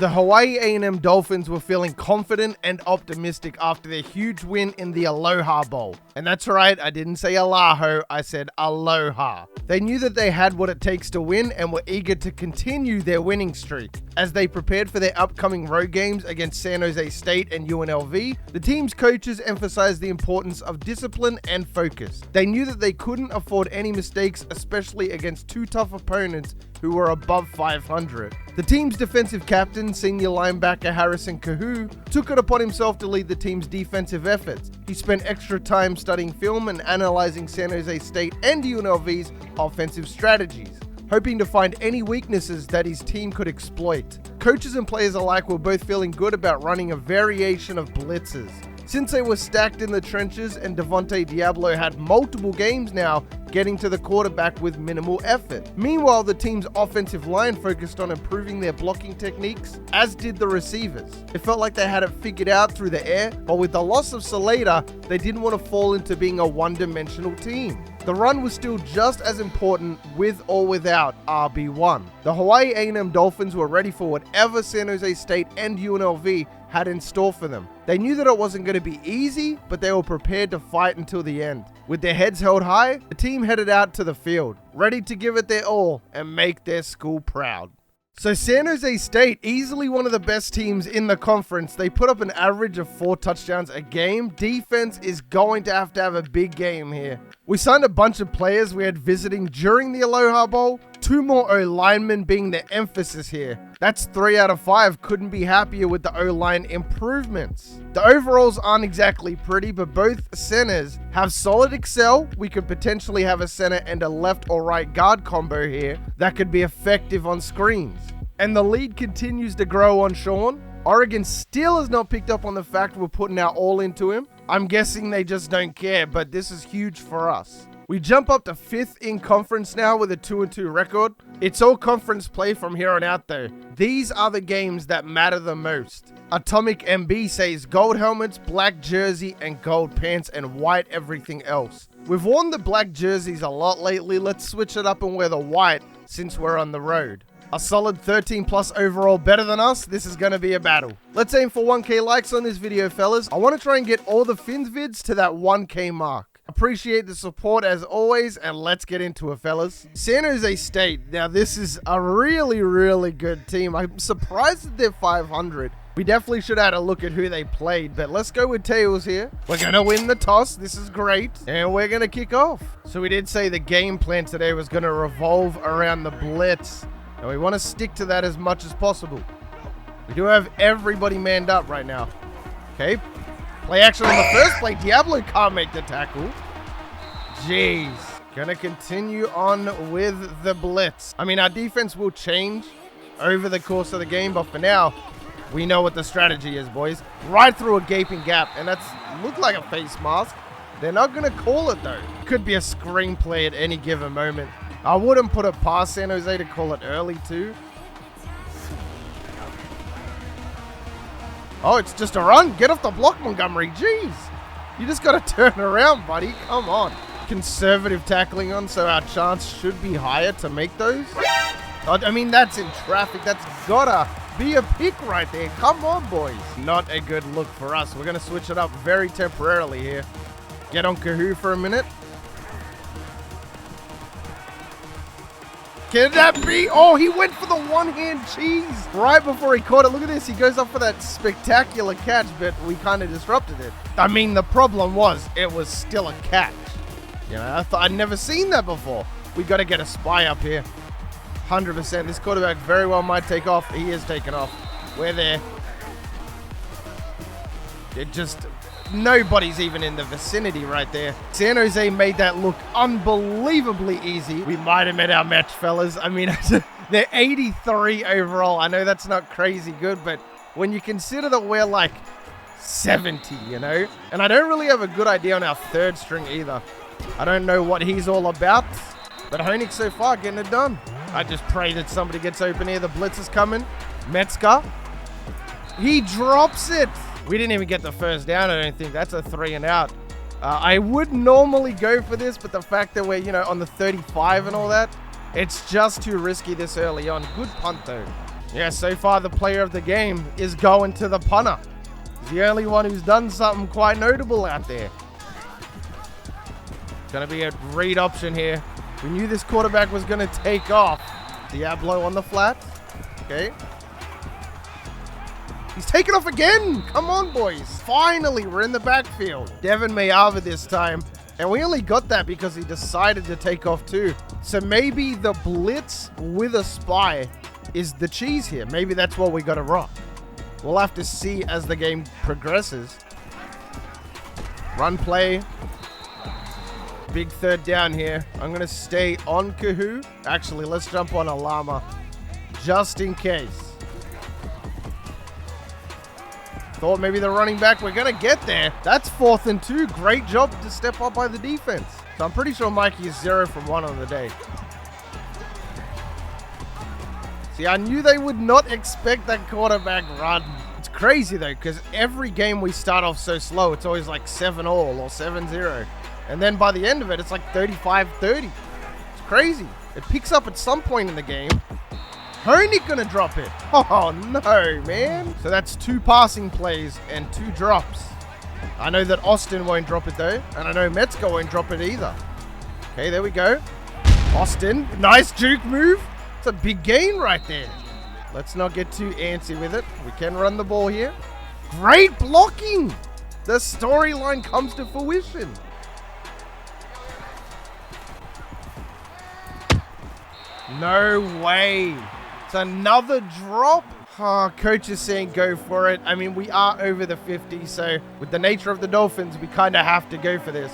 The Hawaii A&M Dolphins were feeling confident and optimistic after their huge win in the Aloha Bowl. And that's right, I didn't say Alaho, I said Aloha. They knew that they had what it takes to win and were eager to continue their winning streak. As they prepared for their upcoming road games against San Jose State and UNLV, the team's coaches emphasized the importance of discipline and focus. They knew that they couldn't afford any mistakes, especially against two tough opponents who were above 500. The team's defensive captain, senior linebacker Harrison Kahu, took it upon himself to lead the team's defensive efforts. He spent extra time studying film and analyzing San Jose State and UNLV's offensive strategies, hoping to find any weaknesses that his team could exploit. Coaches and players alike were both feeling good about running a variation of blitzes. Since they were stacked in the trenches and Devontae Diablo had multiple games now getting to the quarterback with minimal effort. Meanwhile, the team's offensive line focused on improving their blocking techniques, as did the receivers. It felt like they had it figured out through the air, but with the loss of Salada, they didn't want to fall into being a one-dimensional team. The run was still just as important with or without RB1. The Hawaii A&M Dolphins were ready for whatever San Jose State and UNLV had in store for them. They knew that it wasn't going to be easy, but they were prepared to fight until the end. With their heads held high, the team headed out to the field, ready to give it their all and make their school proud. So San Jose State, easily one of the best teams in the conference. They put up an average of 4 touchdowns a game. Defense is going to have a big game here. We signed a bunch of players we had visiting during the Aloha Bowl. 2 more O-linemen being the emphasis here. That's 3 out of 5. Couldn't be happier with the O-line improvements. The overalls aren't exactly pretty, but both centers have solid excel. We could potentially have a center and a left or right guard combo here that could be effective on screens. And the lead continues to grow on Sean. Oregon still has not picked up on the fact we're putting our all into him. I'm guessing they just don't care, but this is huge for us. We jump up to 5th in conference now with a 2-2 record. It's all conference play from here on out though. These are the games that matter the most. Atomic MB says gold helmets, black jersey, and gold pants, and white everything else. We've worn the black jerseys a lot lately. Let's switch it up and wear the white since we're on the road. A solid 13 plus overall better than us. This is going to be a battle. Let's aim for 1K likes on this video, fellas. I want to try and get all the Finns vids to that 1K mark. Appreciate the support as always, and let's get into it, fellas. San Jose State. Now, this is a really good team. I'm surprised that they're 500. We definitely should have had a look at who they played, but let's go with tails here. We're going to win the toss. This is great. And we're going to kick off. So we did say the game plan today was going to revolve around the blitz. And we want to stick to that as much as possible. We do have everybody manned up right now. Okay. Play action on the first play. Diablo can't make the tackle. Jeez. Gonna continue on with the blitz. I mean, our defense will change over the course of the game, but for now, we know what the strategy is, boys. Right through a gaping gap, and that's looked like a face mask. They're not gonna call it, though. Could be a screenplay at any given moment. I wouldn't put it past San Jose to call it early, too. Oh, it's just a run. Get off the block, Montgomery. Jeez. You just got to turn around, buddy. Come on. Conservative tackling on, so our chance should be higher to make those. I mean, that's in traffic. That's got to be a pick right there. Come on, boys. Not a good look for us. We're going to switch it up very temporarily here. Get on Kahu for a minute. Can that be? Oh, he went for the one-hand cheese right before he caught it. Look at this. He goes up for that spectacular catch, but we kind of disrupted it. I mean, the problem was it was still a catch. You know, I thought I'd never seen that before. We got to get a spy up here. 100%. This quarterback very well might take off. He is taking off. We're there. It just... Nobody's even in the vicinity right there. San Jose made that look unbelievably easy. We might have met our match, fellas. I mean, they're 83 overall. I know that's not crazy good, but when you consider that we're like 70, you know? And I don't really have a good idea on our third string either. I don't know what he's all about, but Honig so far getting it done. I just pray that somebody gets open here. The blitz is coming. Metzger. He drops it. We didn't even get the first down, I don't think. That's a 3 and out. I would normally go for this, but the fact that we're, on the 35 and all that, it's just too risky this early on. Good punt, though. Yeah, so far the player of the game is going to the punter. He's the only one who's done something quite notable out there. It's going to be a great option here. We knew this quarterback was going to take off. Diablo on the flat. Okay. He's taking off again. Come on, boys. Finally, we're in the backfield. Devin Mayava this time. And we only got that because he decided to take off too. So maybe the blitz with a spy is the cheese here. Maybe that's what we got to rock. We'll have to see as the game progresses. Run play. Big third down here. I'm going to stay on Kahoo. Actually, let's jump on Alama just in case. Thought maybe the running back, we're going to get there. That's 4th and 2. Great job to step up by the defense. So I'm pretty sure Mikey is 0 from 1 on the day. See, I knew they would not expect that quarterback run. It's crazy though, because every game we start off so slow, it's always like 7-all or 7-0. And then by the end of it, it's like 35-30. It's crazy. It picks up at some point in the game. Honig gonna drop it. Oh no, man. So that's 2 passing plays and 2 drops. I know that Austin won't drop it though. And I know Metzger won't drop it either. Okay, there we go. Austin, nice juke move. It's a big gain right there. Let's not get too antsy with it. We can run the ball here. Great blocking. The storyline comes to fruition. No way. It's another drop. Oh, coach is saying go for it. I mean, we are over the 50, so with the nature of the Dolphins, we kind of have to go for this.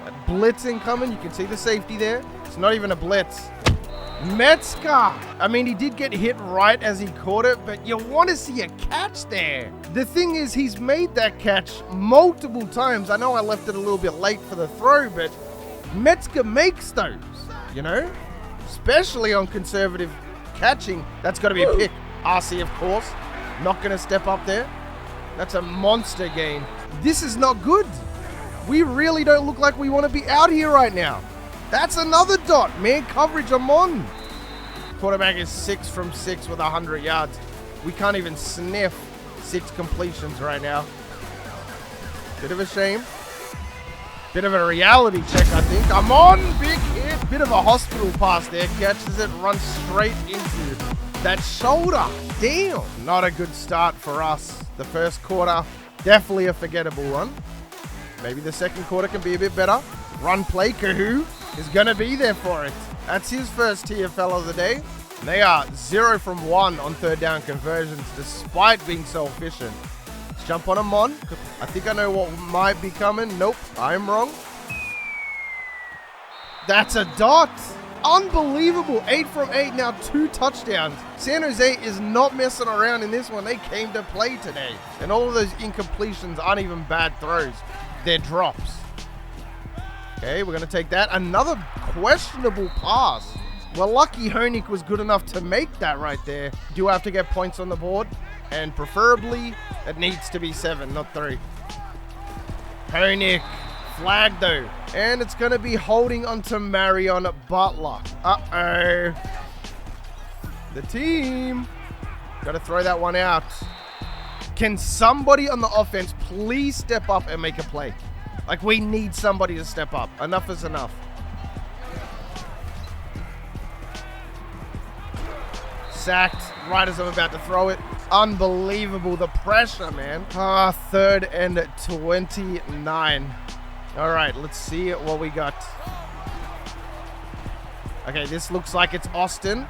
That blitz incoming. You can see the safety there. It's not even a blitz. Metzger. I mean, he did get hit right as he caught it, but you want to see a catch there. The thing is, he's made that catch multiple times. I know I left it a little bit late for the throw, but Metzger makes those, you know? Especially on conservative catching. That's got to be a pick. RC, of course. Not going to step up there. That's a monster gain. This is not good. We really don't look like we want to be out here right now. That's another dot. Man coverage, I'm on. Quarterback is 6 from 6 with 100 yards. We can't even sniff 6 completions right now. Bit of a shame. Bit of a reality check, I think. I'm on. Big hit. Bit of a hospital pass there. Catches it, runs straight into that shoulder. Damn. Not a good start for us. The first quarter, definitely a forgettable one. Maybe the second quarter can be a bit better. Run play. Kahoo is going to be there for it. That's his first TFL of the day. And they are 0 from 1 on third down conversions, despite being so efficient. Let's jump on a mon. I think I know what might be coming. Nope, I'm wrong. That's a dot. Unbelievable. 8 from 8, now 2 touchdowns. San Jose is not messing around in this one. They came to play today. And all of those incompletions aren't even bad throws. They're drops. Okay, we're going to take that. Another questionable pass. Well, lucky Honig was good enough to make that right there. Do have to get points on the board. And preferably, it needs to be 7, not 3. Honig. Flag though. And it's going to be holding onto Marion Butler. Uh-oh. The team. Got to throw that one out. Can somebody on the offense please step up and make a play? Like, we need somebody to step up. Enough is enough. Sacked right as I'm about to throw it. Unbelievable. The pressure, man. 3rd and 29. All right, let's see what we got. Okay, this looks like it's Austin.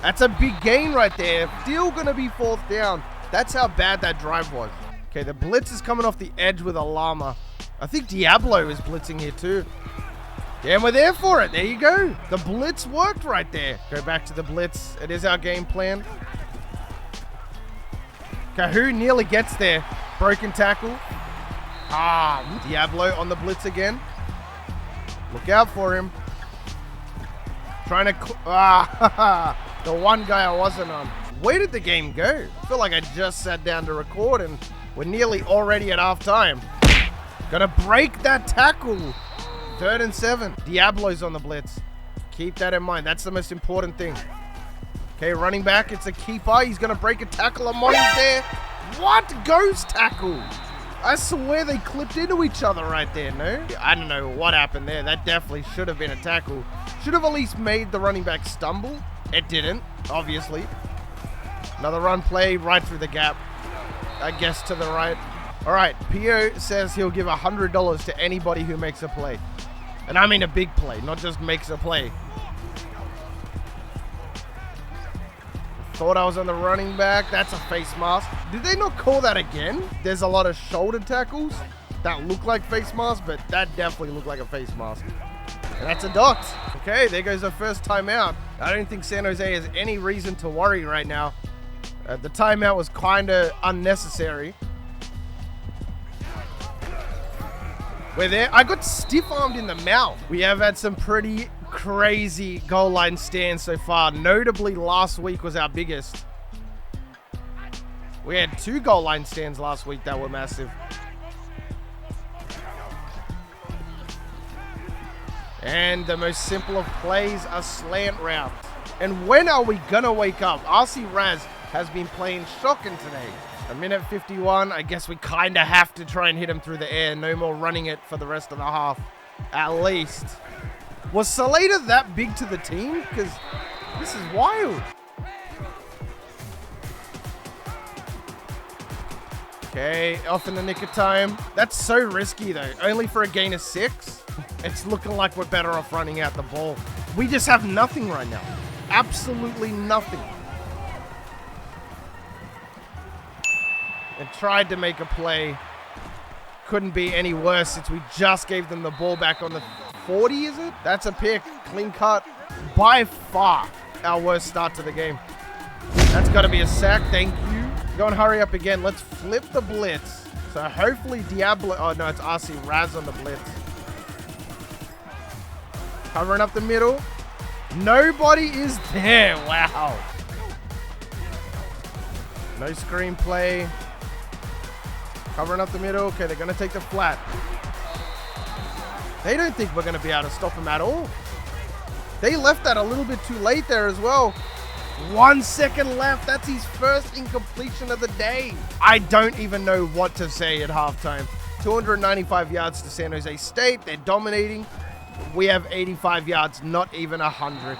That's a big gain right there. Still going to be 4th down. That's how bad that drive was. Okay, the blitz is coming off the edge with a llama. I think Diablo is blitzing here too. Yeah, and we're there for it. There you go. The blitz worked right there. Go back to the blitz. It is our game plan. Kahoo nearly gets there. Broken tackle. Diablo on the blitz again. Look out for him. Trying to... the one guy I wasn't on. Where did the game go? I feel like I just sat down to record and we're nearly already at halftime. Gotta break that tackle. 3rd and 7. Diablo's on the blitz. Keep that in mind. That's the most important thing. Okay, running back. It's a keeper. He's going to break a tackle. Amoni's there. What? Ghost tackle. I swear they clipped into each other right there, no? I don't know what happened there. That definitely should have been a tackle. Should have at least made the running back stumble. It didn't, obviously. Another run play right through the gap. I guess to the right. All right, Pio says he'll give $100 to anybody who makes a play. And I mean a big play, not just makes a play. Thought I was on the running back. That's a face mask. Did they not call that again? There's a lot of shoulder tackles that look like face masks, but that definitely looked like a face mask. And that's a dot. Okay, there goes our first timeout. I don't think San Jose has any reason to worry right now. The timeout was kind of unnecessary. We're there. I got stiff-armed in the mouth. We have had some pretty crazy goal line stands so far. Notably, last week was our biggest. We had 2 goal line stands last week that were massive. And the most simple of plays, a slant route. And when are we gonna wake up? RC Raz has been playing shocking today. A minute 51. I guess we kind of have to try and hit him through the air. No more running it for the rest of the half, at least. Was Salada that big to the team? Because this is wild. Okay, off in the nick of time. That's so risky, though. Only for a gain of 6. It's looking like we're better off running out the ball. We just have nothing right now. Absolutely nothing. And tried to make a play. Couldn't be any worse since we just gave them the ball back on the 40, is it? That's a pick. Clean cut. By far our worst start to the game. That's got to be a sack. Thank you. Go and hurry up again. Let's flip the blitz. So hopefully Diablo... Oh, no, it's RC Raz on the blitz. Covering up the middle. Nobody is there. Wow. No screenplay. Covering up the middle. Okay, they're going to take the flat. They don't think we're going to be able to stop him at all. They left that a little bit too late there as well. 1 second left. That's his first incompletion of the day. I don't even know what to say at halftime. 295 yards to San Jose State. They're dominating. We have 85 yards, not even 100.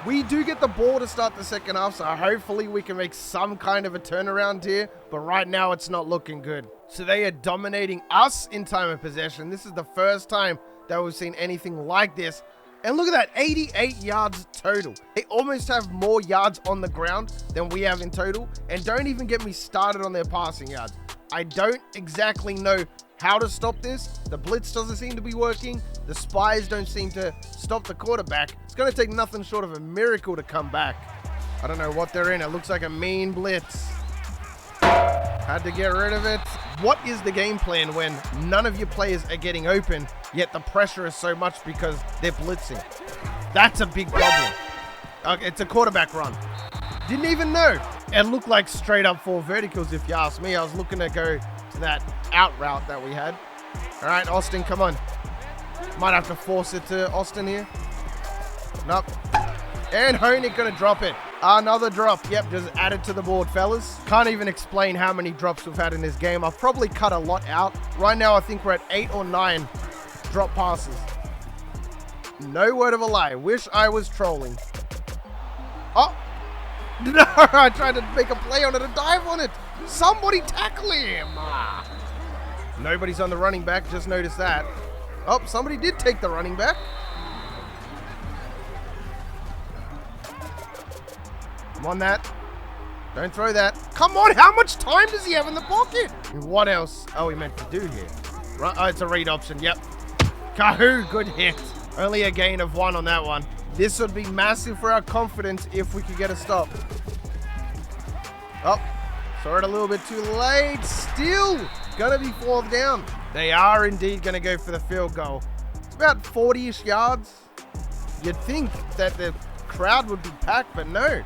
We do get the ball to start the second half, so hopefully we can make some kind of a turnaround here. But right now, it's not looking good. So they are dominating us in time of possession. This is the first time that we've seen anything like this. And look at that, 88 yards total. They almost have more yards on the ground than we have in total. And don't even get me started on their passing yards. I don't exactly know how to stop this. The blitz doesn't seem to be working. The spies don't seem to stop the quarterback. It's going to take nothing short of a miracle to come back. I don't know what they're in. It looks like a mean blitz. Had to get rid of it. What is the game plan when none of your players are getting open, yet the pressure is so much because they're blitzing? That's a big problem. It's a quarterback run. Didn't even know. It looked like straight up 4 verticals, if you ask me. I was looking to go to that out route that we had. All right, Austin, come on. Might have to force it to Austin here. Nope. And Honig gonna drop it. Another drop. Yep, just added to the board, fellas. Can't even explain how many drops we've had in this game. I've probably cut a lot out. Right now, I think we're at 8 or 9 drop passes. No word of a lie. Wish I was trolling. Oh. No, I tried to make a play on it and dive on it. Somebody tackle him. Nobody's on the running back. Just noticed that. Oh, somebody did take the running back. Come on, that. Don't throw that. Come on, how much time does he have in the pocket? What else are we meant to do here? Right, oh, it's a read option. Yep. Kahoo, good hit. Only a gain of 1 on that one. This would be massive for our confidence if we could get a stop. Oh, saw it a little bit too late. Still gonna be 4th down. They are indeed gonna go for the field goal. It's about 40-ish yards. You'd think that the crowd would be packed, but no.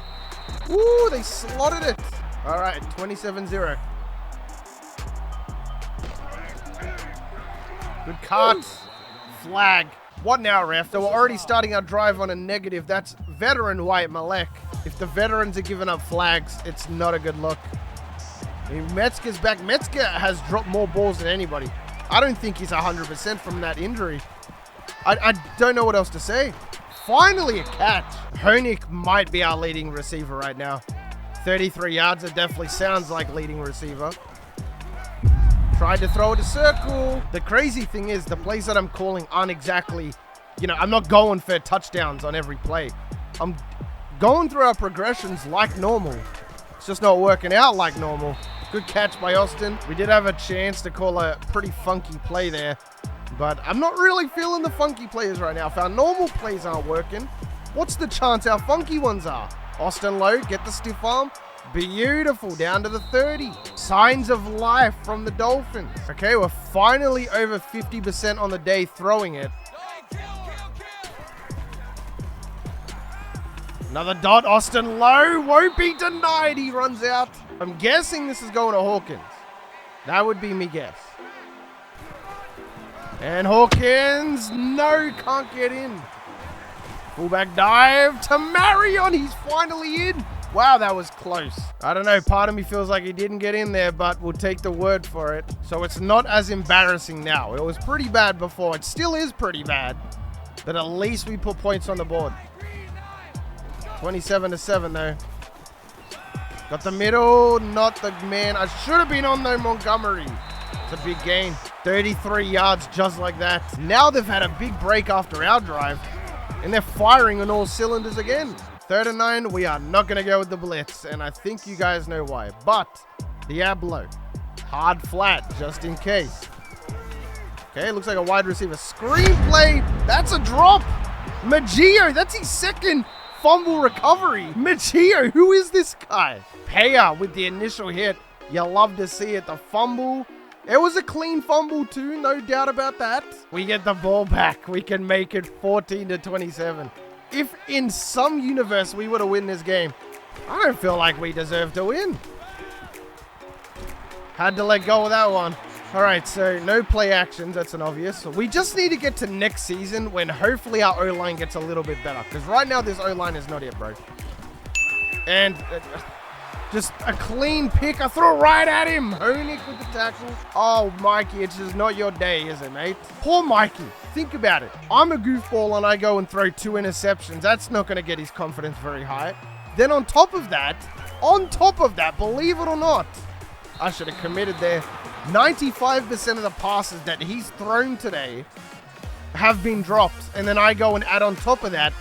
Ooh, they slotted it. All right, 27-0. Good cut. Flag. What now, ref? So we're already starting our drive on a negative. That's veteran Wyatt Malek. If the veterans are giving up flags, it's not a good look. I mean, Metzger's back. Metzger has dropped more balls than anybody. I don't think he's 100% from that injury. I don't know what else to say. Finally a catch. Honig might be our leading receiver right now. 33 yards, it definitely sounds like leading receiver. Tried to throw it a circle. The crazy thing is the plays that I'm calling aren't exactly, I'm not going for touchdowns on every play. I'm going through our progressions like normal. It's just not working out like normal. Good catch by Austin. We did have a chance to call a pretty funky play there, but I'm not really feeling the funky plays right now. If our normal plays aren't working, what's the chance our funky ones are? Austin low, get the stiff arm. Beautiful, down to the 30. Signs of life from the Dolphins. Okay, we're finally over 50% on the day throwing it. Another dot, Austin low, won't be denied, he runs out. I'm guessing this is going to Hawkins. That would be me guess. And Hawkins, no, can't get in. Fullback dive to Marion, he's finally in. Wow, that was close. I don't know, part of me feels like he didn't get in there, but we'll take the word for it. So it's not as embarrassing now. It was pretty bad before. It still is pretty bad, but at least we put points on the board. 27-7 though. Got the middle, not the man. I should have been on though, Montgomery. It's a big gain. 33 yards just like that. Now they've had a big break after our drive, and they're firing on all cylinders again. 3rd and 9, we are not going to go with the blitz, and I think you guys know why. But Diablo, hard flat, just in case. Okay, looks like a wide receiver screenplay. That's a drop. Maggio, that's his second fumble recovery. Maggio, who is this guy? Paya with the initial hit. You love to see it. The fumble. It was a clean fumble too, no doubt about that. We get the ball back. We can make it 14-27. If in some universe we were to win this game, I don't feel like we deserve to win. Had to let go of that one. All right, so no play actions. That's an obvious. We just need to get to next season when hopefully our O-line gets a little bit better. Because right now this O-line is not it, bro. And just a clean pick. I threw it right at him. Honig with the tackle. Oh, Mikey, it's just not your day, is it, mate? Poor Mikey. Think about it. I'm a goofball and I go and throw 2 interceptions. That's not going to get his confidence very high. Then on top of that, believe it or not, I should have committed there. 95% of the passes that he's thrown today have been dropped. And then I go and add on top of that,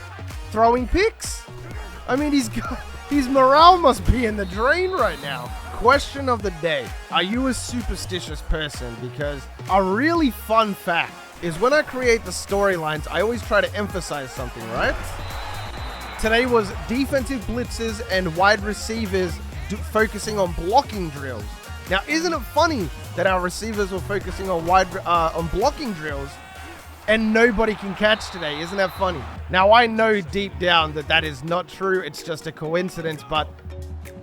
throwing picks. I mean, his morale must be in the drain right now. Question of the day. Are you a superstitious person? Because a really fun fact is when I create the storylines, I always try to emphasize something, right? Today was defensive blitzes and wide receivers focusing on blocking drills. Now, isn't it funny that our receivers were focusing on on blocking drills and nobody can catch today? Isn't that funny? Now, I know deep down that that is not true. It's just a coincidence, but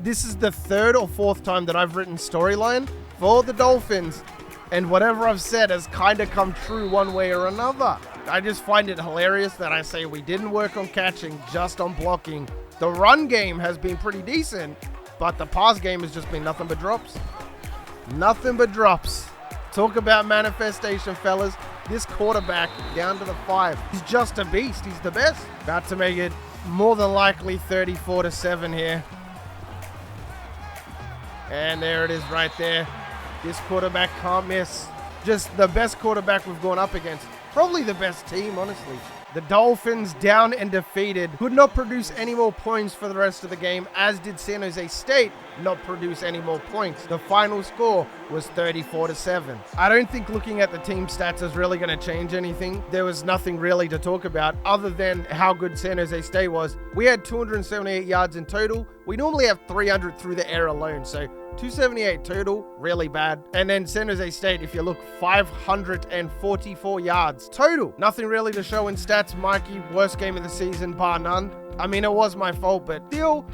this is the 3rd or 4th time that I've written storyline for the Dolphins, and whatever I've said has kind of come true one way or another. I just find it hilarious that I say we didn't work on catching, just on blocking. The run game has been pretty decent, but the pass game has just been nothing but drops. Nothing but drops. Talk about manifestation, fellas. This quarterback down to the 5. He's just a beast. He's the best. About to make it more than likely 34-7 here. And there it is right there. This quarterback can't miss. Just the best quarterback we've gone up against. Probably the best team, honestly. The Dolphins, down and defeated, could not produce any more points for the rest of the game, as did San Jose State not produce any more points. The final score was 34-7. I don't think looking at the team stats is really going to change anything. There was nothing really to talk about other than how good San Jose State was. We had 278 yards in total. We normally have 300 through the air alone, so 278 total, really bad. And then San Jose State, if you look, 544 yards total. Nothing really to show in stats, Mikey. Worst game of the season, bar none. I mean, it was my fault, but still,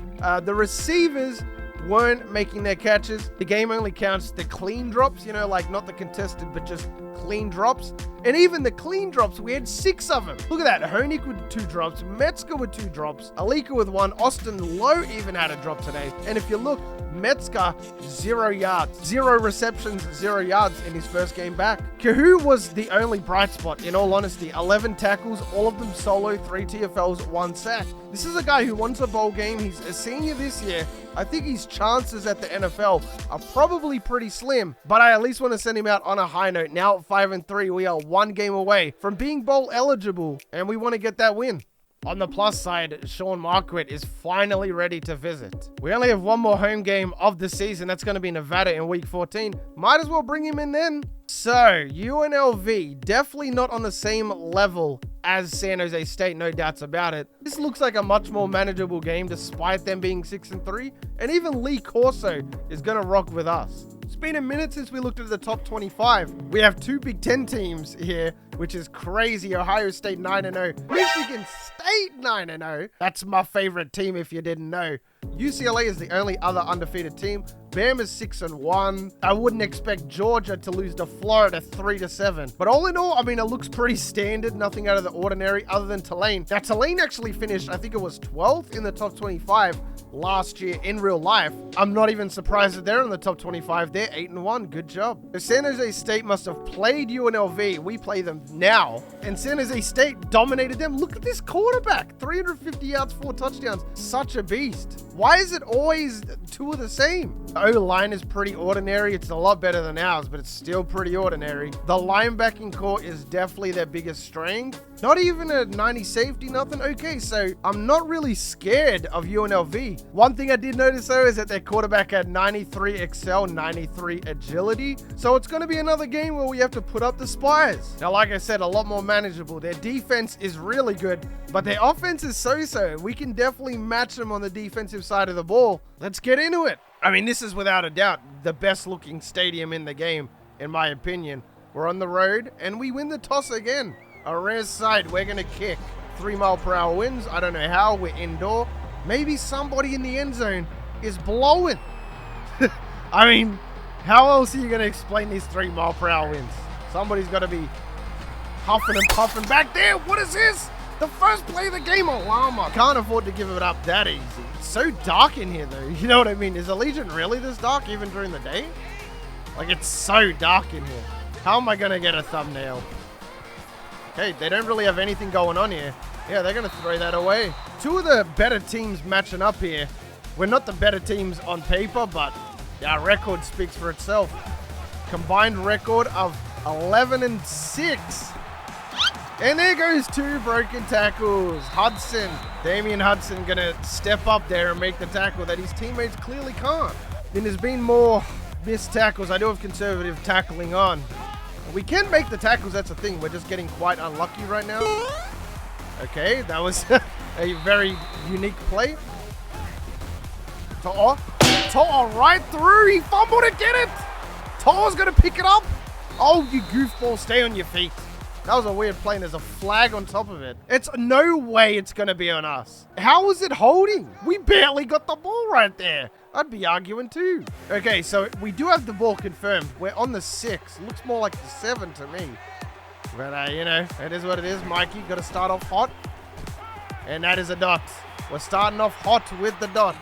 the receivers weren't making their catches. The game only counts the clean drops, like not the contested, but just clean drops. And even the clean drops, we had 6 of them. Look at that. Honig with 2 drops, Metzger with 2 drops, Alika with 1, Austin Lowe even had a drop today. And if you look, Metzger, 0 yards, 0 receptions, 0 yards in his first game back. Kahu was the only bright spot, in all honesty. 11 tackles, all of them solo, 3 TFLs, 1 sack. This is a guy who wants a bowl game. He's a senior this year. I think his chances at the NFL are probably pretty slim, but I at least want to send him out on a high note. Now at 5-3, we are 1 game away from being bowl eligible, and we want to get that win. On the plus side, Sean Marquardt is finally ready to visit. We only have 1 more home game of the season. That's going to be Nevada in week 14. Might as well bring him in then. So, UNLV, definitely not on the same level as San Jose State, no doubts about it. This looks like a much more manageable game despite them being 6-3. And even Lee Corso is going to rock with us. It's been a minute since we looked at the top 25. We have 2 Big Ten teams here, which is crazy. Ohio State 9-0. Michigan State 9-0. That's my favorite team if you didn't know. UCLA is the only other undefeated team. Bama's 6-1. I wouldn't expect Georgia to lose to Florida 3-7. But all in all, I mean, it looks pretty standard. Nothing out of the ordinary other than Tulane. Now, Tulane actually finished, I think it was 12th in the top 25 last year in real life. I'm not even surprised that they're in the top 25. They're 8-1. Good job. So San Jose State must have played UNLV. We play them now. And San Jose State dominated them. Look at this quarterback. 350 yards, 4 touchdowns. Such a beast. Why is it always 2 of the same? The O-line is pretty ordinary. It's a lot better than ours, but it's still pretty ordinary. The linebacking core is definitely their biggest strength. Not even a 90 safety, nothing. Okay, so I'm not really scared of UNLV. One thing I did notice though is that their quarterback had 93 excel, 93 agility. So it's going to be another game where we have to put up the spires. Now, like I said, a lot more manageable. Their defense is really good, but their offense is so-so. We can definitely match them on the defensive side of the ball. Let's get into it. I mean, this is without a doubt the best looking stadium in the game, in my opinion. We're on the road and we win the toss again. A rare sight. We're going to kick. 3-mile-per-hour winds. I don't know how. We're indoor. Maybe somebody in the end zone is blowing. I mean, how else are you going to explain these 3-mile-per-hour winds? Somebody's got to be huffing and puffing back there. What is this? The first play of the game, a llama. Can't afford to give it up that easy. It's so dark in here, though. You know what I mean? Is Allegiant really this dark, even during the day? Like, it's so dark in here. How am I going to get a thumbnail? Okay, they don't really have anything going on here. Yeah, they're going to throw that away. 2 of the better teams matching up here. We're not the better teams on paper, but our record speaks for itself. Combined record of 11-6. And there goes 2 broken tackles. Hudson, Damian Hudson, going to step up there and make the tackle that his teammates clearly can't. Then there's been more missed tackles. I do have conservative tackling on. We can make the tackles, that's the thing. We're just getting quite unlucky right now. Okay, that was a very unique play. To'a right through. He fumbled to get it. To'a's going to pick it up. Oh, you goofball, stay on your feet. That was a weird play, and there's a flag on top of it. It's no way it's going to be on us. How is it holding? We barely got the ball right there. I'd be arguing too. Okay, so we do have the ball confirmed. We're on the 6. Looks more like the 7 to me. But, you know, it is what it is. Mikey, got to start off hot. And that is a dot. We're starting off hot with the dot.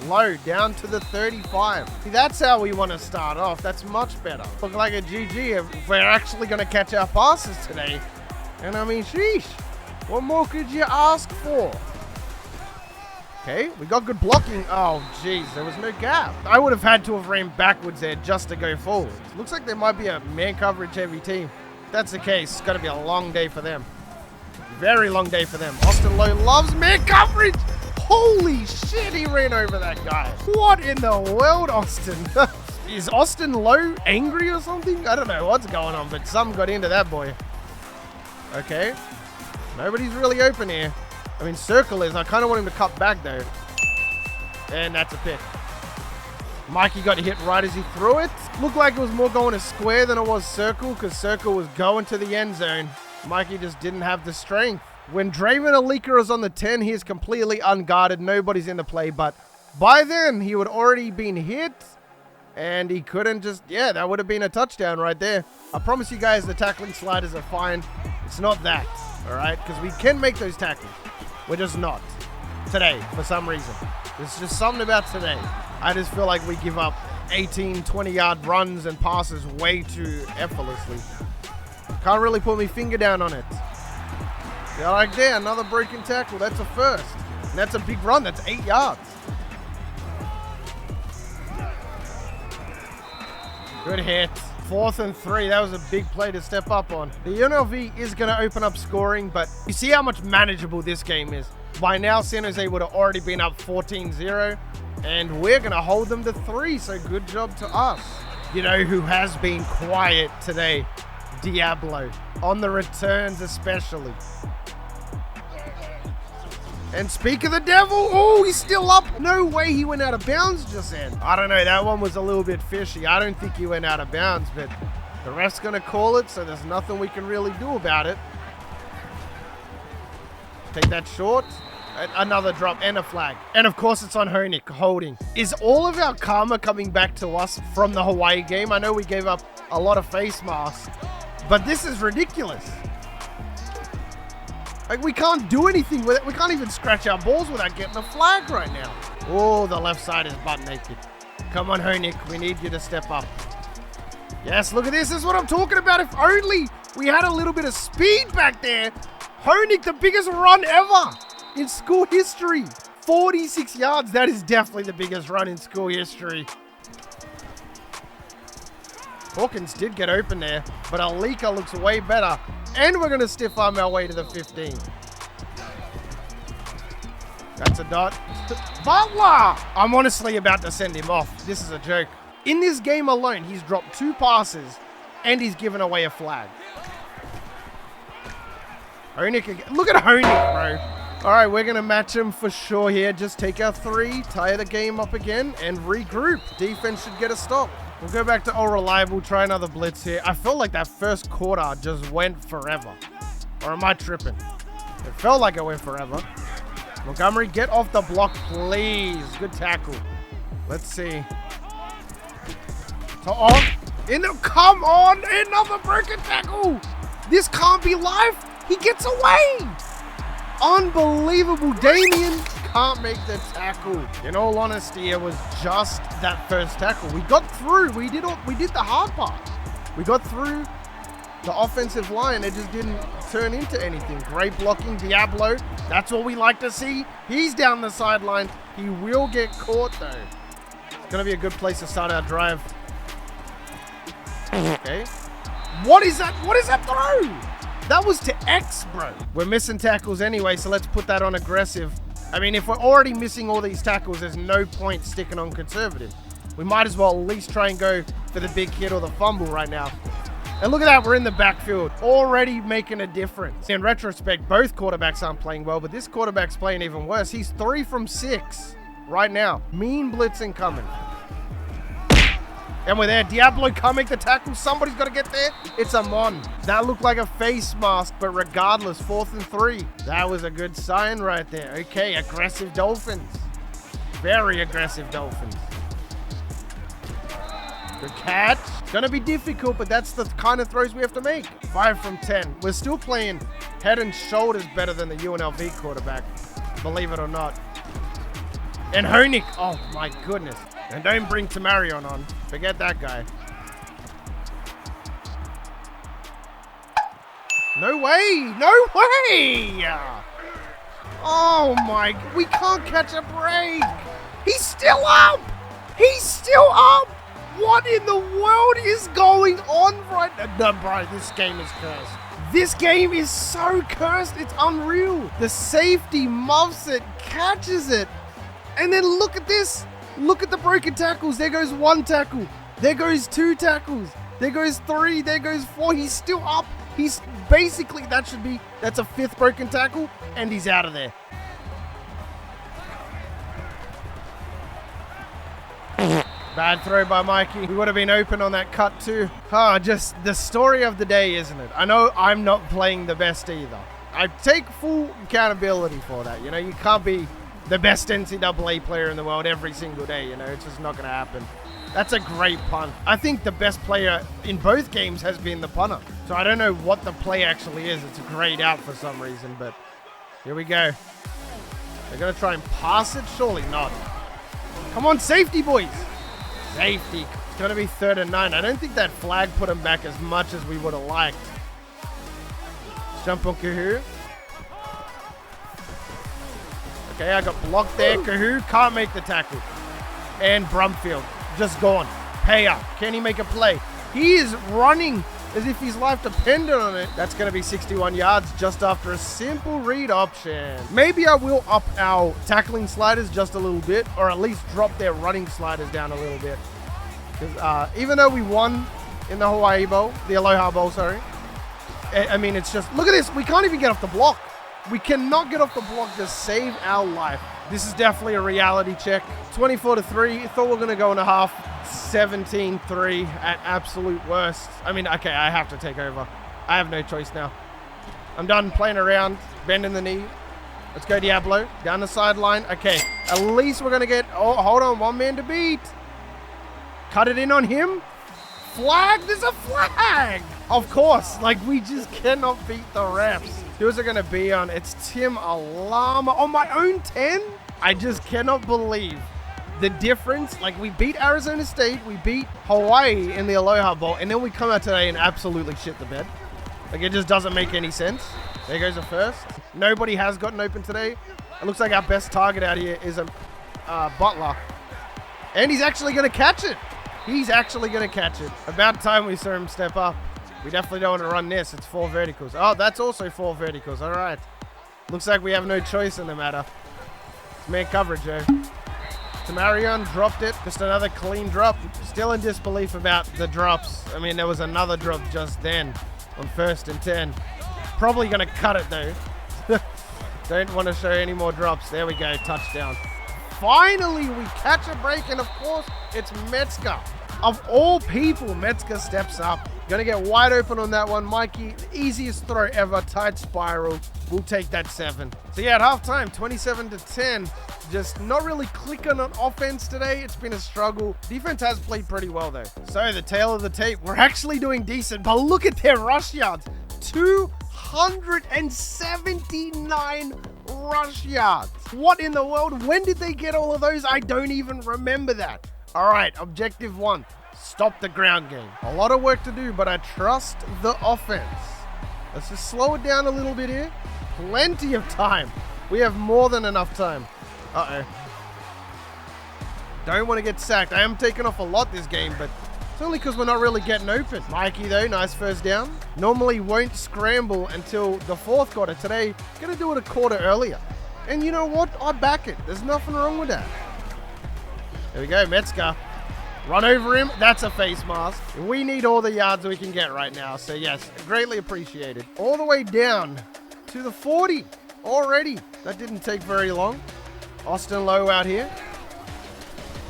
Low, down to the 35. See, that's how we want to start off. That's much better. Look like a GG if we're actually going to catch our passes today. And I mean, sheesh. What more could you ask for? Okay, we got good blocking. Oh, jeez, there was no gap. I would have had to have ran backwards there just to go forward. Looks like there might be a man coverage heavy team. If that's the case, it's going to be a long day for them. Very long day for them. Austin Lowe loves man coverage. Holy shit, he ran over that guy. What in the world, Austin? Is Austin Lowe angry or something? I don't know what's going on, but something got into that boy. Okay. Nobody's really open here. I mean, circle is. I kind of want him to cut back, though. And that's a pick. Mikey got hit right as he threw it. Looked like it was more going to square than it was circle, because circle was going to the end zone. Mikey just didn't have the strength. When Draven Alika is on the 10, he is completely unguarded. Nobody's in the play, but by then, he would already been hit. And he couldn't just, yeah, that would have been a touchdown right there. I promise you guys the tackling sliders are fine. It's not that, all right? Because we can make those tackles. We're just not. Today, for some reason. There's just something about today. I just feel like we give up 18, 20-yard runs and passes way too effortlessly. Can't really put my finger down on it. Yeah, like there, another broken tackle. That's a first. And that's a big run. That's 8 yards. Good hit. 4th and 3. That was a big play to step up on. The UNLV is going to open up scoring, but you see how much manageable this game is. By now, San Jose would have already been up 14-0, and we're going to hold them to 3, so good job to us. You know who has been quiet today? Diablo. On the returns especially. And speak of the devil, oh, he's still up. No way he went out of bounds just then. I don't know, that one was a little bit fishy. I don't think he went out of bounds, but the ref's going to call it, so there's nothing we can really do about it. Take that short. Another drop and a flag. And of course it's on Honig, holding. Is all of our karma coming back to us from the Hawaii game? I know we gave up a lot of face masks, but this is ridiculous. Like, we can't do anything with it. We can't even scratch our balls without getting a flag right now. Oh, the left side is butt naked. Come on, Honig. We need you to step up. Yes, look at this. This is what I'm talking about. If only we had a little bit of speed back there. Honig, the biggest run ever in school history. 46 yards. That is definitely the biggest run in school history. Hawkins did get open there, but Alika looks way better. And we're going to stiff arm our way to the 15. That's a dot. Butler! I'm honestly about to send him off. This is a joke. In this game alone, he's dropped 2 passes and he's given away a flag. Honig again. Look at Honig, bro. All right, we're going to match him for sure here. Just take our 3, tie the game up again, and regroup. Defense should get a stop. We'll go back to all reliable, try another blitz here. I felt like that first quarter just went forever. Or am I tripping? It felt like it went forever. Montgomery, get off the block, please. Good tackle. Let's see. Come on, another broken tackle. This can't be life. He gets away. Unbelievable. Damien can't make the tackle. In all honesty, it was just that first tackle. We got through. We did the hard part. We got through the offensive line. It just didn't turn into anything. Great blocking, Diablo. That's what we like to see. He's down the sideline. He will get caught though. It's gonna be a good place to start our drive. Okay. What is that? What is that throw? That was to X, bro. We're missing tackles anyway, so let's put that on aggressive. I mean, if we're already missing all these tackles, there's no point sticking on conservative. We might as well at least try and go for the big hit or the fumble right now. And look at that, we're in the backfield, already making a difference. In retrospect, both quarterbacks aren't playing well, but this quarterback's playing even worse. He's 3 from 6 right now. Mean blitzing coming. And we're there. Diablo can't make the tackle. Somebody's got to get there. It's Amon. That looked like a face mask, but regardless, 4th and 3. That was a good sign right there. Okay, aggressive Dolphins. Very aggressive Dolphins. Good catch. Gonna be difficult, but that's the kind of throws we have to make. 5 from 10. We're still playing head and shoulders better than the UNLV quarterback, believe it or not. And Honig. Oh my goodness. And don't bring Tamarion on. Forget that guy. No way! No way! Oh my... We can't catch a break! He's still up! He's still up! What in the world is going on right now? No, bro, this game is cursed. This game is so cursed, it's unreal. The safety muffs it, catches it. And then look at this. Look at the broken tackles. There goes 1 tackle. There goes 2 tackles. There goes 3. There goes 4. He's still up. He's basically, that's a 5th broken tackle, and he's out of there. Bad throw by Mikey. We would have been open on that cut too. Just the story of the day, isn't it? I know I'm not playing the best either. I take full accountability for that. You know, you can't be the best NCAA player in the world every single day. You know, it's just not going to happen. That's a great punt. I think the best player in both games has been the punter. So I don't know what the play actually is. It's a grayed out for some reason, but here we go. They're going to try and pass it? Surely not. Come on, safety, boys. Safety. It's going to be 3rd and 9. I don't think that flag put him back as much as we would have liked. Let's jump on Kahoo. Okay, I got blocked there. Kahoo can't make the tackle. And Brumfield just gone. Payer. Can he make a play? He is running as if his life depended on it. That's going to be 61 yards just after a simple read option. Maybe I will up our tackling sliders just a little bit, or at least drop their running sliders down a little bit. Because even though we won in the Hawaii Bowl, the Aloha Bowl, sorry. I mean, it's just, look at this. We can't even get off the block. We cannot get off the block to save our life. This is definitely a reality check. 24-3. Thought we were going to go in a half. 17-3 at absolute worst. I mean, okay, I have to take over. I have no choice now. I'm done playing around, bending the knee. Let's go Diablo. Down the sideline. Okay, at least we're going to get... Oh, hold on. One man to beat. Cut it in on him. Flag. There's a flag. Of course. Like, we just cannot beat the refs. Who's it going to be on? It's Tim Alama on my own 10. I just cannot believe the difference. Like, we beat Arizona State, we beat Hawaii in the Aloha Bowl, and then we come out today and absolutely shit the bed. Like, it just doesn't make any sense. There goes the first. Nobody has gotten open today. It looks like our best target out here is a Butler. And he's actually going to catch it. He's actually going to catch it. About time we saw him step up. We definitely don't want to run this. It's 4 verticals. Oh, that's also 4 verticals. All right. Looks like we have no choice in the matter. It's man coverage, though. Tamarion dropped it. Just another clean drop. Still in disbelief about the drops. I mean, there was another drop just then on 1st and 10. Probably going to cut it, though. Don't want to show any more drops. There we go. Touchdown. Finally, we catch a break, and of course, it's Metzger. Of all people, Metzger steps up. Gonna get wide open on that one. Mikey, the easiest throw ever. Tight spiral. We'll take that 7. So yeah, at halftime, 27-10. Just not really clicking on offense today. It's been a struggle. Defense has played pretty well, though. So the tail of the tape, we're actually doing decent, but look at their rush yards. 279 rush yards. What in the world? When did they get all of those? I don't even remember that. All right, objective 1. Stop the ground game. A lot of work to do, but I trust the offense. Let's just slow it down a little bit here. Plenty of time. We have more than enough time. Uh-oh. Don't want to get sacked. I am taking off a lot this game, but it's only because we're not really getting open. Mikey, though, nice first down. Normally won't scramble until the 4th quarter. Today, gonna do it a quarter earlier. And you know what? I back it. There's nothing wrong with that. There we go, Metzger. Run over him. That's a face mask. We need all the yards we can get right now. So yes, greatly appreciated. All the way down to the 40 already. That didn't take very long. Austin Lowe out here.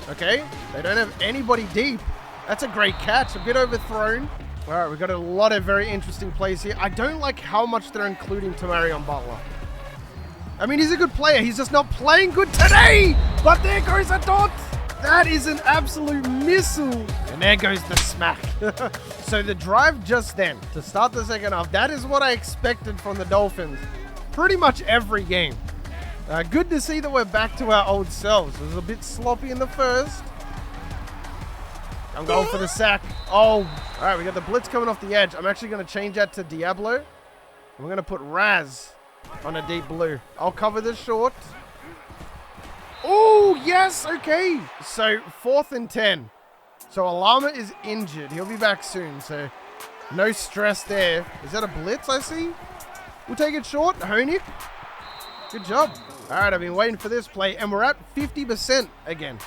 Okay, they don't have anybody deep. That's a great catch. A bit overthrown. All right, we've got a lot of very interesting plays here. I don't like how much they're including Tamarion Butler. I mean, he's a good player. He's just not playing good today. But there goes a dot. That is an absolute missile. And there goes the smack. So the drive just then, to start the second half, that is what I expected from the Dolphins. Pretty much every game. Good to see that we're back to our old selves. It was a bit sloppy in the first. I'm going for the sack. Oh, all right, we got the blitz coming off the edge. I'm actually going to change that to Diablo. And we're going to put Raz on a deep blue. I'll cover this short. Oh, yes, okay. So 4th and 10. So Alama is injured. He'll be back soon, so no stress there. Is that a blitz I see? We'll take it short. Honig. Good job. All right, I've been waiting for this play, and we're at 50% again.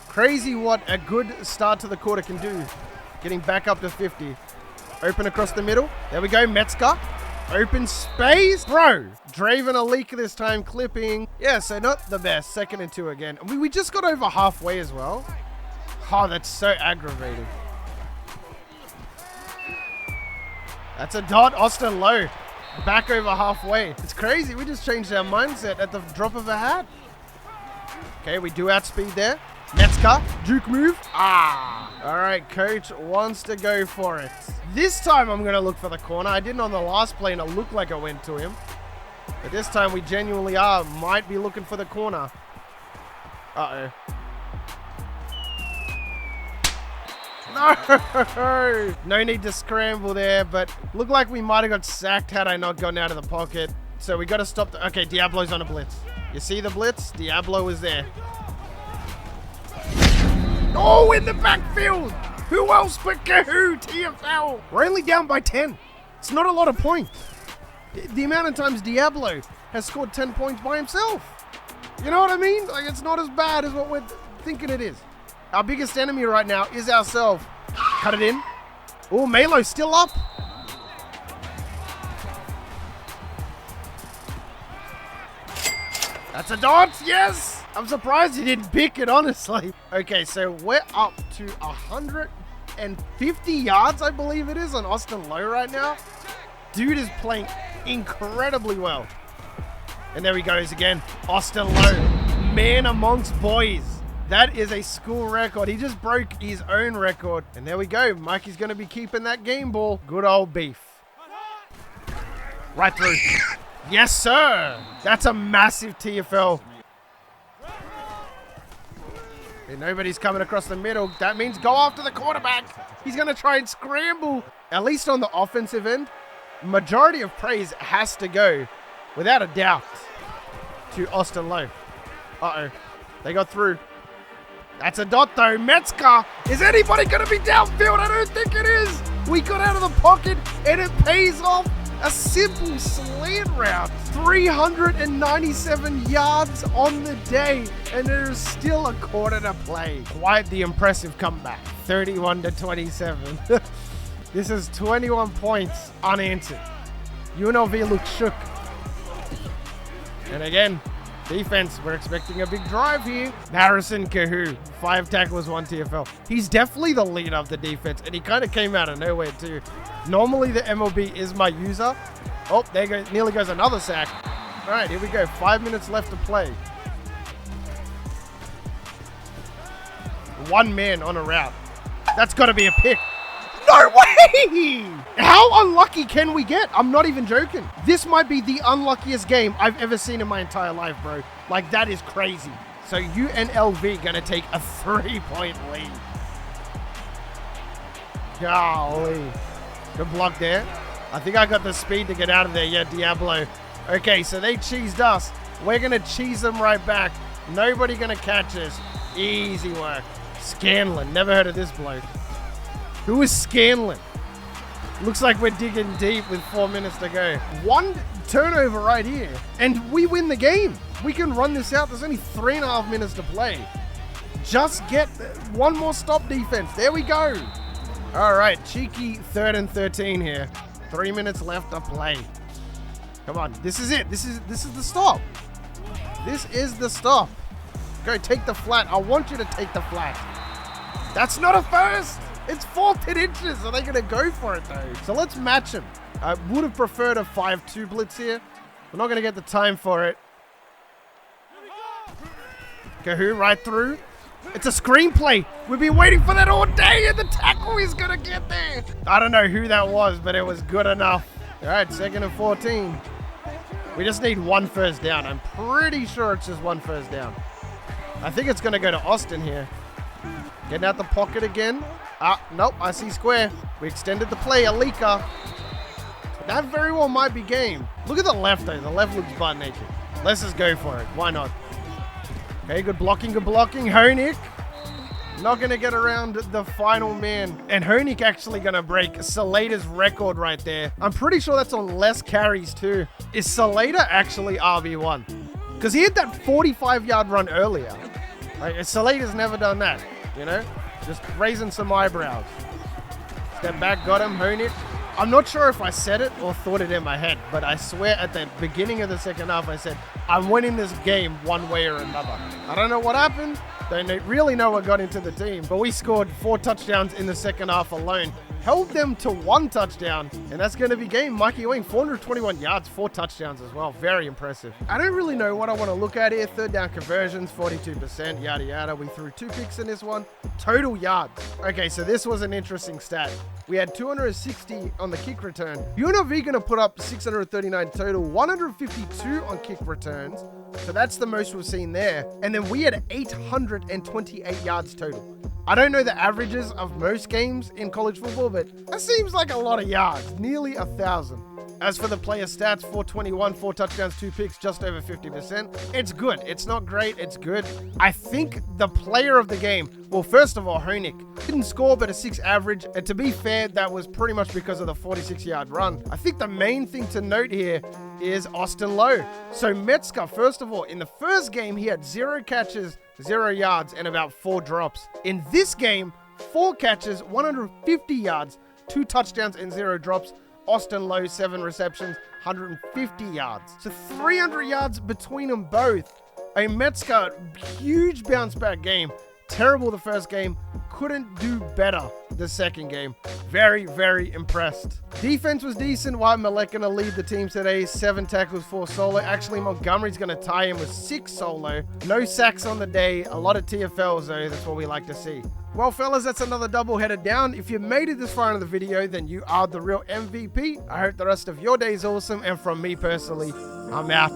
Crazy what a good start to the quarter can do. Getting back up to 50. Open across the middle. There we go, Metzger. Open space. Bro, Draven a leak this time, clipping. Yeah, so not the best. 2nd and 2 again. We just got over halfway as well. Oh, that's so aggravating. That's a dot. Austin Lowe. Back over halfway. It's crazy. We just changed our mindset at the drop of a hat. Okay, we do outspeed there. Metzger, juke move. All right, coach wants to go for it. This time I'm going to look for the corner. I didn't on the last play and it looked like I went to him. But this time we genuinely might be looking for the corner. Uh-oh. No! No need to scramble there, but looked like we might have got sacked had I not gotten out of the pocket. So we got to stop the... Okay, Diablo's on a blitz. You see the blitz? Diablo is there. Oh, in the backfield! Who else but Kahoo, TFL? We're only down by 10. It's not a lot of points. The amount of times Diablo has scored 10 points by himself. You know what I mean? Like, it's not as bad as what we're thinking it is. Our biggest enemy right now is ourselves. Cut it in. Oh, Melo's still up. That's a dot. Yes. I'm surprised he didn't pick it, honestly. Okay, so we're up to 150 yards, I believe it is, on Austin Lowe right now. Dude is playing incredibly well. And there he goes again. Austin Lowe, man amongst boys. That is a school record. He just broke his own record. And there we go. Mikey's going to be keeping that game ball. Good old beef. Right through. Yes, sir. That's a massive TFL. And nobody's coming across the middle. That means go after the quarterback. He's going to try and scramble. At least on the offensive end, majority of praise has to go, without a doubt, to Austin Lowe. Uh-oh. They got through. That's a dot, though. Metzger. Is anybody going to be downfield? I don't think it is. We got out of the pocket, and it pays off. A simple slant route. 397 yards on the day, and there is still a quarter to play. Quite the impressive comeback. 31-27. This is 21 points unanswered. UNLV looks shook. And again, defense, we're expecting a big drive here. Harrison Kahoo, 5 tackles, 1 TFL. He's definitely the leader of the defense, and he kind of came out of nowhere too. Normally the MLB is my user. Oh, there goes, nearly goes another sack. All right, here we go. 5 minutes left to play. 1 man on a route. That's got to be a pick. No way! How unlucky can we get? I'm not even joking. This might be the unluckiest game I've ever seen in my entire life, bro. Like, that is crazy. So UNLV gonna take a 3-point lead. Golly. Good block there. I think I got the speed to get out of there. Yeah, Diablo. Okay, so they cheesed us. We're gonna cheese them right back. Nobody gonna catch us. Easy work. Scanlon. Never heard of this bloke. Who is Scanlon? Looks like we're digging deep with 4 minutes to go. 1 turnover right here, and we win the game. We can run this out. There's only 3.5 minutes to play. Just get 1 more stop defense. There we go. All right, cheeky 3rd and 13 here. 3 minutes left to play. Come on, this is it. This is the stop. This is the stop. Go take the flat. I want you to take the flat. That's not a first. It's 14 inches. Are they going to go for it, though? So let's match him. I would have preferred a 5-2 blitz here. We're not going to get the time for it. Kahoo right through. It's a screenplay. We've been waiting for that all day, and the tackle is going to get there. I don't know who that was, but it was good enough. All right, 2nd and 14. We just need 1 first down. I'm pretty sure it's just 1 first down. I think it's going to go to Austin here. Getting out the pocket again. Nope, I see square. We extended the play, Alika. That very well might be game. Look at the left, though. The left looks butt naked. Let's just go for it. Why not? Okay, good blocking, good blocking. Honig. Not going to get around the final man. And Honig actually going to break Salada's record right there. I'm pretty sure that's on less carries, too. Is Salada actually RB1? Because he had that 45-yard run earlier. Like, Salada's never done that, you know? Just raising some eyebrows. Step back, got him, Honig. I'm not sure if I said it or thought it in my head, but I swear at the beginning of the second half, I said, I'm winning this game one way or another. I don't know what happened. Don't really know what got into the team, but we scored 4 touchdowns in the second half alone. held them to 1 touchdown, and that's going to be game. Mikey Wing, 421 yards, 4 touchdowns as well. Very impressive. I don't really know what I want to look at here. Third down conversions, 42%, yada yada. We threw 2 picks in this one. Total yards. Okay, so this was an interesting stat. We had 260 on the kick return. UNLV going to put up 639 total, 152 on kick returns. So that's the most we've seen there. And then we had 828 yards total. I don't know the averages of most games in college football, but that seems like a lot of yards, nearly 1,000. As for the player stats, 421, 4 touchdowns, 2 picks, just over 50%. It's good. It's not great. It's good. I think the player of the game, well, first of all, Honig didn't score, but a 6 average. And to be fair, that was pretty much because of the 46-yard run. I think the main thing to note here is Austin Lowe. So Metzger, first of all, in the first game, he had 0 catches, 0 yards, and about 4 drops. In this game, 4 catches, 150 yards, 2 touchdowns, and 0 drops. Austin Lowe, 7 receptions, 150 yards. So 300 yards between them both. A Metzger, huge bounce back game. Terrible the first game. Couldn't do better the second game. Very, very impressed. Defense was decent. Wyatt Millet going to lead the team today. 7 tackles, 4 solo. Actually, Montgomery's going to tie him with 6 solo. No sacks on the day. A lot of TFLs, though. That's what we like to see. Well, fellas, that's another doubleheader down. If you made it this far into the video, then you are the real MVP. I hope the rest of your day is awesome. And from me personally, I'm out.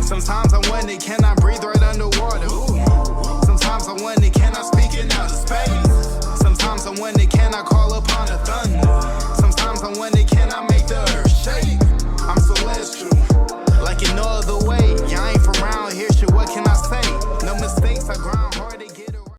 Sometimes I wonder, can I breathe right underwater? Sometimes I wonder, can I speak in outer space? Sometimes I wonder, can I call upon the thunder? Sometimes I wonder, can I make the earth shake? I'm celestial, like in no other way.